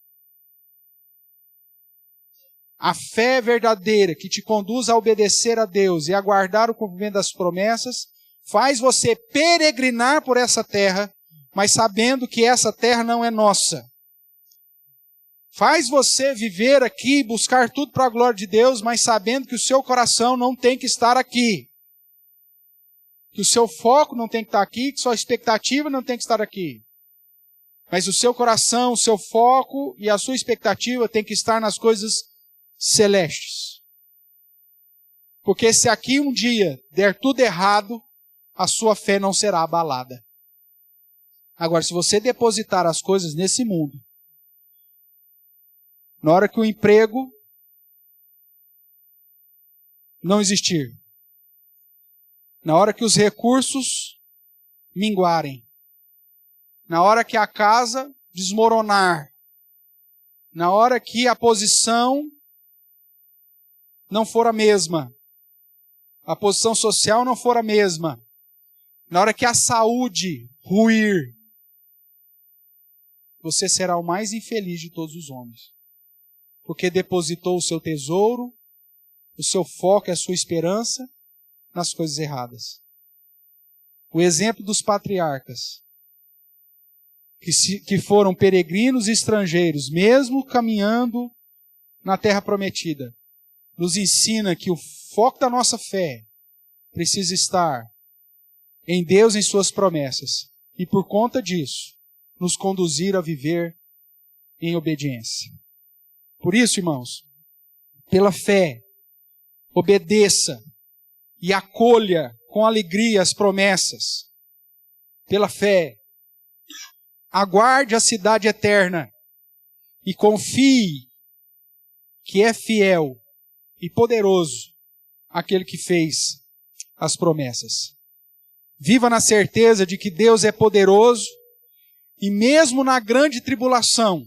A fé verdadeira que te conduz a obedecer a Deus e a guardar o cumprimento das promessas, faz você peregrinar por essa terra, mas sabendo que essa terra não é nossa. Faz você viver aqui, buscar tudo para a glória de Deus, mas sabendo que o seu coração não tem que estar aqui. Que o seu foco não tem que estar aqui, que sua expectativa não tem que estar aqui. Mas o seu coração, o seu foco e a sua expectativa tem que estar nas coisas celestes. Porque se aqui um dia der tudo errado, a sua fé não será abalada. Agora, se você depositar as coisas nesse mundo, na hora que o emprego não existir, na hora que os recursos minguarem, na hora que a casa desmoronar, na hora que a posição não for a mesma, a posição social não for a mesma, na hora que a saúde ruir, você será o mais infeliz de todos os homens. Porque depositou o seu tesouro, o seu foco e a sua esperança nas coisas erradas. O exemplo dos patriarcas, que foram peregrinos e estrangeiros, mesmo caminhando na terra prometida, nos ensina que o foco da nossa fé precisa estar em Deus e em suas promessas. E por conta disso, nos conduzir a viver em obediência. Por isso, irmãos, pela fé, obedeça e acolha com alegria as promessas. Pela fé, aguarde a cidade eterna e confie que é fiel e poderoso aquele que fez as promessas. Viva na certeza de que Deus é poderoso e mesmo na grande tribulação,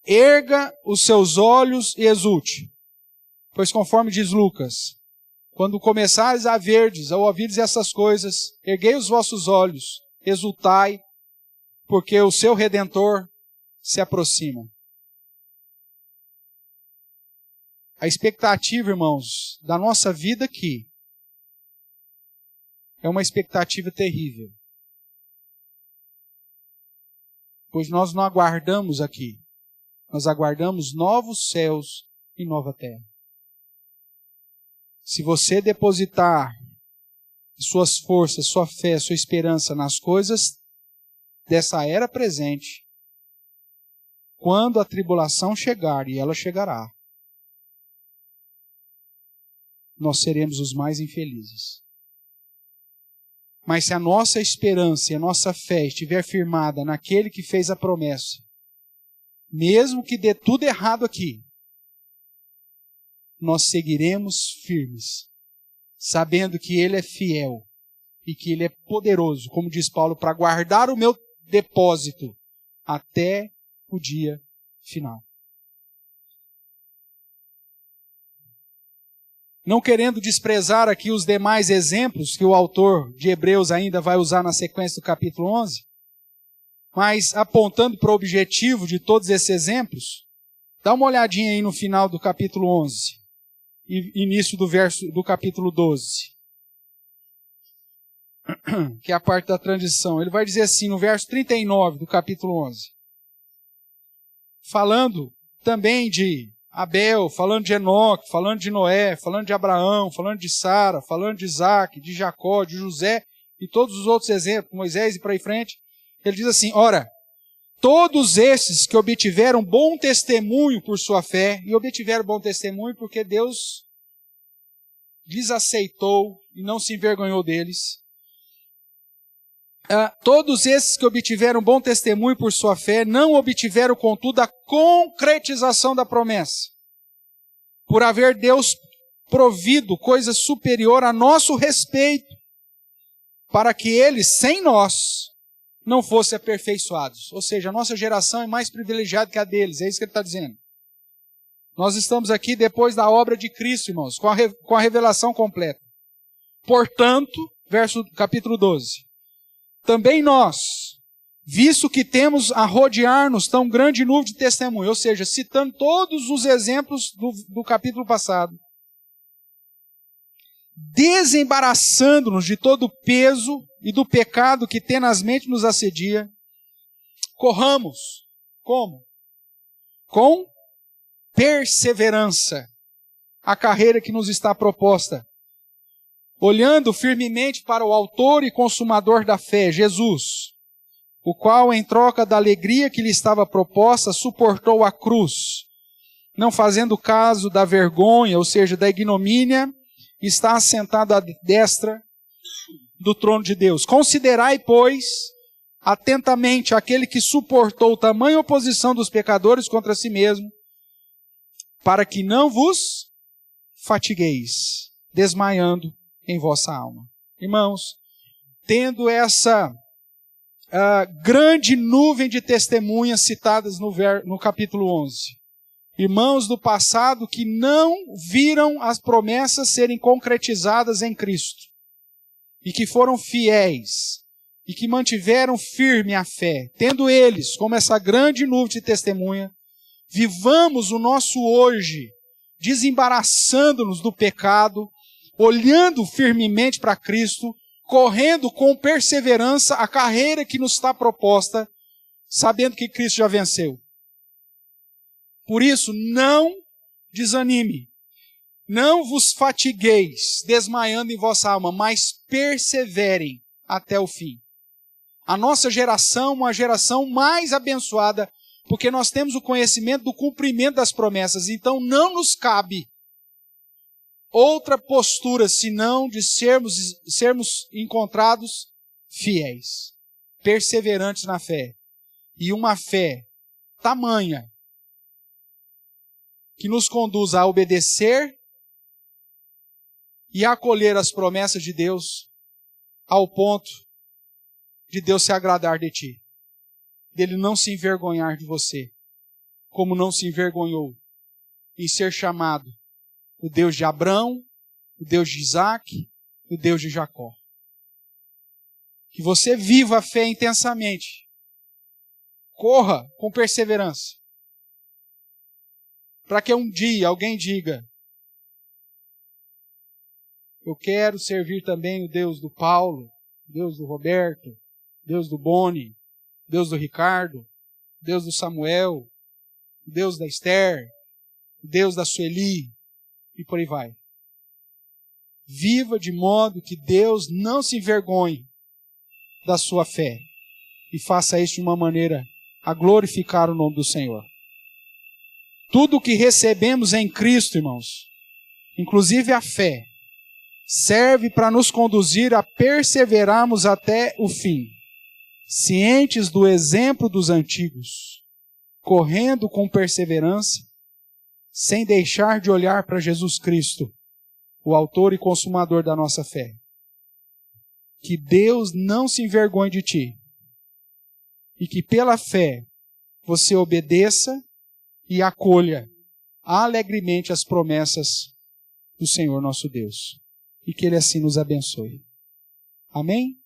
erga os seus olhos e exulte. Pois conforme diz Lucas, quando começares a verdes, ao ouvires essas coisas, erguei os vossos olhos, exultai, porque o seu Redentor se aproxima. A expectativa, irmãos, da nossa vida aqui é uma expectativa terrível. Pois nós não aguardamos aqui. Nós aguardamos novos céus e nova terra. Se você depositar suas forças, sua fé, sua esperança nas coisas dessa era presente, quando a tribulação chegar, e ela chegará, nós seremos os mais infelizes. Mas se a nossa esperança e a nossa fé estiver firmada naquele que fez a promessa, mesmo que dê tudo errado aqui, nós seguiremos firmes, sabendo que Ele é fiel e que Ele é poderoso, como diz Paulo, para guardar o meu depósito até o dia final. Não querendo desprezar aqui os demais exemplos que o autor de Hebreus ainda vai usar na sequência do capítulo 11, mas apontando para o objetivo de todos esses exemplos, dá uma olhadinha aí no final do capítulo 11 e início do capítulo 12, que é a parte da transição. Ele vai dizer assim no verso 39 do capítulo 11, falando também de Abel, falando de Enoque, falando de Noé, falando de Abraão, falando de Sara, falando de Isaac, de Jacó, de José e todos os outros exemplos, Moisés e para aí frente. Ele diz assim, ora, todos esses que obtiveram bom testemunho por sua fé, e obtiveram bom testemunho porque Deus lhes aceitou e não se envergonhou deles. Todos esses que obtiveram bom testemunho por sua fé, não obtiveram, contudo, a concretização da promessa, por haver Deus provido coisa superior a nosso respeito, para que eles, sem nós, não fossem aperfeiçoados. Ou seja, a nossa geração é mais privilegiada que a deles, é isso que ele está dizendo. Nós estamos aqui depois da obra de Cristo, irmãos, com a revelação completa. Portanto, capítulo 12, também nós, visto que temos a rodear-nos tão grande nuvem de testemunho, ou seja, citando todos os exemplos do capítulo passado, desembaraçando-nos de todo o peso e do pecado que tenazmente nos assedia, corramos, como? Com perseverança, a carreira que nos está proposta, olhando firmemente para o autor e consumador da fé, Jesus, o qual, em troca da alegria que lhe estava proposta, suportou a cruz, não fazendo caso da vergonha, ou seja, da ignomínia, está assentado à destra do trono de Deus. Considerai, pois, atentamente aquele que suportou tamanha oposição dos pecadores contra si mesmo, para que não vos fatigueis, desmaiando em vossa alma. Irmãos, tendo essa grande nuvem de testemunhas citadas no capítulo 11, irmãos do passado que não viram as promessas serem concretizadas em Cristo, e que foram fiéis, e que mantiveram firme a fé, tendo eles como essa grande nuvem de testemunha, vivamos o nosso hoje, desembaraçando-nos do pecado, olhando firmemente para Cristo, correndo com perseverança a carreira que nos está proposta, sabendo que Cristo já venceu. Por isso, não desanime, não vos fatigueis, desmaiando em vossa alma, mas perseverem até o fim. A nossa geração é uma geração mais abençoada, porque nós temos o conhecimento do cumprimento das promessas, então não nos cabe outra postura senão de sermos encontrados fiéis, perseverantes na fé. E uma fé tamanha que nos conduz a obedecer e a acolher as promessas de Deus ao ponto de Deus se agradar de ti, dele não se envergonhar de você, como não se envergonhou em ser chamado o Deus de Abraão, o Deus de Isaac, o Deus de Jacó. Que você viva a fé intensamente, corra com perseverança, para que um dia alguém diga: eu quero servir também o Deus do Paulo, o Deus do Roberto, o Deus do Boni, o Deus do Ricardo, o Deus do Samuel, o Deus da Esther, o Deus da Sueli, e por aí vai. Viva de modo que Deus não se envergonhe da sua fé e faça isso de uma maneira a glorificar o nome do Senhor. Tudo o que recebemos em Cristo, irmãos, inclusive a fé, serve para nos conduzir a perseverarmos até o fim, cientes do exemplo dos antigos, correndo com perseverança, sem deixar de olhar para Jesus Cristo, o autor e consumador da nossa fé. Que Deus não se envergonhe de ti e que pela fé você obedeça e acolha alegremente as promessas do Senhor nosso Deus. E que Ele assim nos abençoe. Amém?